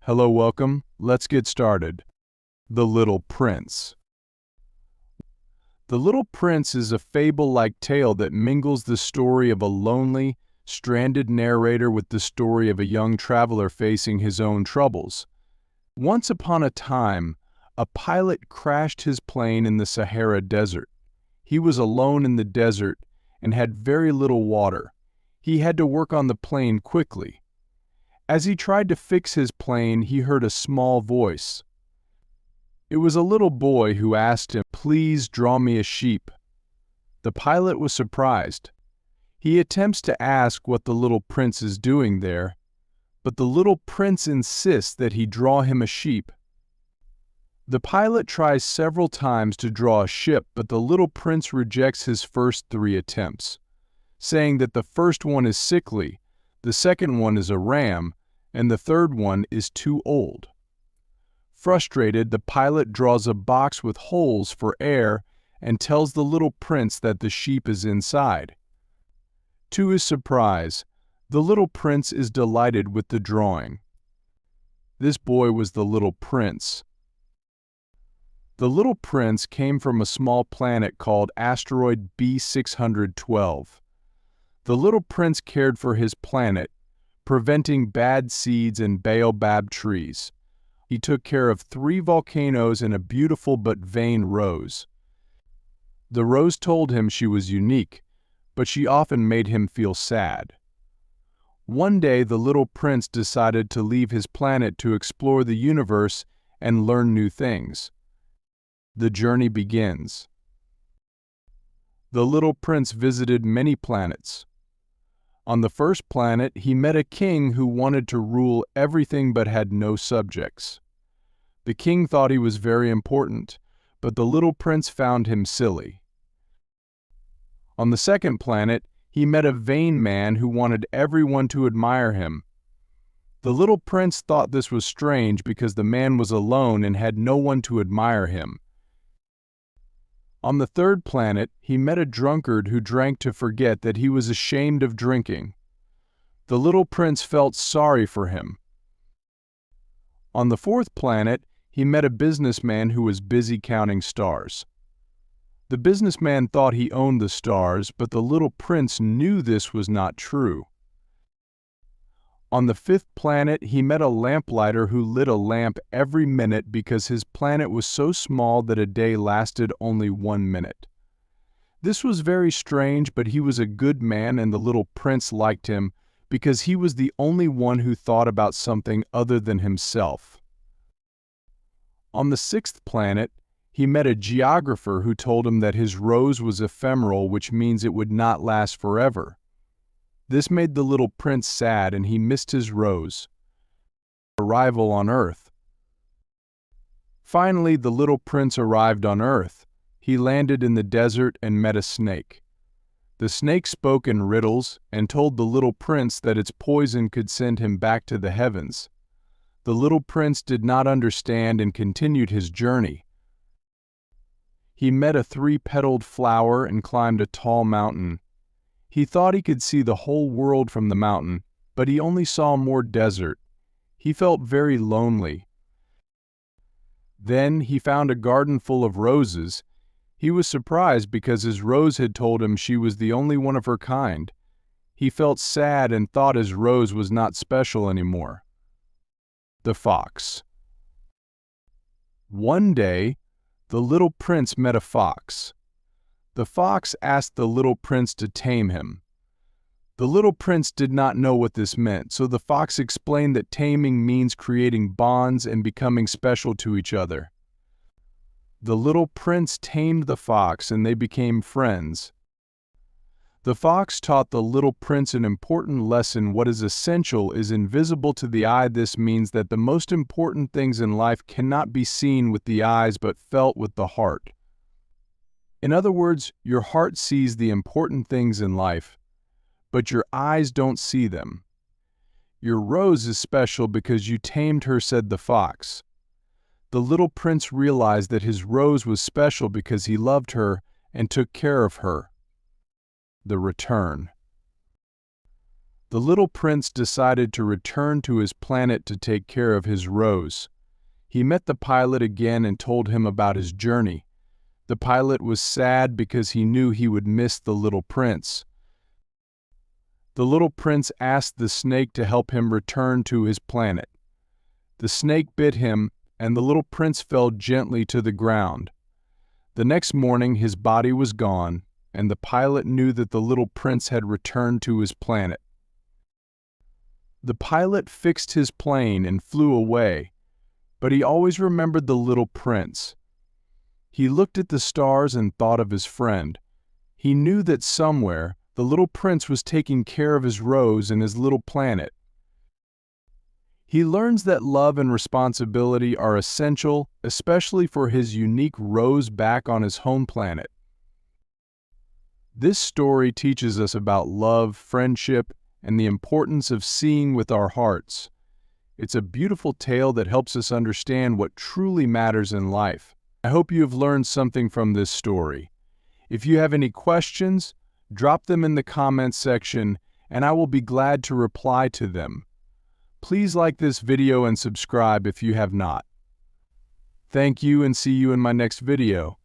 Hello, welcome. Let's get started. The Little Prince. The Little Prince is a fable-like tale that mingles the story of a lonely, stranded narrator with the story of a young traveler facing his own troubles. Once upon a time, a pilot crashed his plane in the Sahara Desert. He was alone in the desert and had very little water. He had to work on the plane quickly. As he tried to fix his plane, he heard a small voice. It was a little boy who asked him, "Please draw me a sheep." The pilot was surprised. He attempts to ask what the little prince is doing there, but the little prince insists that he draw him a sheep. The pilot tries several times to draw a ship, but the little prince rejects his first 3 attempts, saying that the first one is sickly, the second one is a ram, and the third one is too old. Frustrated, the pilot draws a box with holes for air and tells the little prince that the sheep is inside. To his surprise, the little prince is delighted with the drawing. This boy was the little prince. The little prince came from a small planet called asteroid B612. The little prince cared for his planet, preventing bad seeds and baobab trees. He took care of 3 volcanoes and a beautiful but vain rose. The rose told him she was unique, but she often made him feel sad. One day, the little prince decided to leave his planet to explore the universe and learn new things. The journey begins. The little prince visited many planets. On the first planet, he met a king who wanted to rule everything but had no subjects. The king thought he was very important, but the little prince found him silly. On the second planet, he met a vain man who wanted everyone to admire him. The little prince thought this was strange because the man was alone and had no one to admire him. On the third planet, he met a drunkard who drank to forget that he was ashamed of drinking. The little prince felt sorry for him. On the fourth planet, he met a businessman who was busy counting stars. The businessman thought he owned the stars, but the little prince knew this was not true. On the fifth planet, he met a lamplighter who lit a lamp every minute because his planet was so small that a day lasted only 1 minute. This was very strange, but he was a good man and the little prince liked him because he was the only one who thought about something other than himself. On the sixth planet, he met a geographer who told him that his rose was ephemeral, which means it would not last forever. This made the little prince sad and he missed his rose. Arrival on Earth. Finally, the little prince arrived on Earth. He landed in the desert and met a snake. The snake spoke in riddles and told the little prince that its poison could send him back to the heavens. The little prince did not understand and continued his journey. He met a 3-petaled flower and climbed a tall mountain. He thought he could see the whole world from the mountain, but he only saw more desert. He felt very lonely. Then he found a garden full of roses. He was surprised because his rose had told him she was the only one of her kind. He felt sad and thought his rose was not special anymore. The fox. One day, the little prince met a fox. The fox asked the little prince to tame him. The little prince did not know what this meant, so the fox explained that taming means creating bonds and becoming special to each other. The little prince tamed the fox and they became friends. The fox taught the little prince an important lesson: what is essential is invisible to the eye. This means that the most important things in life cannot be seen with the eyes but felt with the heart. In other words, your heart sees the important things in life, but your eyes don't see them. Your rose is special because you tamed her, said the fox. The little prince realized that his rose was special because he loved her and took care of her. The return. The little prince decided to return to his planet to take care of his rose. He met the pilot again and told him about his journey. The pilot was sad because he knew he would miss the little prince. The little prince asked the snake to help him return to his planet. The snake bit him, and the little prince fell gently to the ground. The next morning his body was gone, and the pilot knew that the little prince had returned to his planet. The pilot fixed his plane and flew away, but he always remembered the little prince. He looked at the stars and thought of his friend. He knew that somewhere the little prince was taking care of his rose in his little planet. He learns that love and responsibility are essential, especially for his unique rose back on his home planet. This story teaches us about love, friendship, and the importance of seeing with our hearts. It's a beautiful tale that helps us understand what truly matters in life. I hope you have learned something from this story. If you have any questions, drop them in the comments section, and I will be glad to reply to them. Please like this video and subscribe if you have not. Thank you and see you in my next video.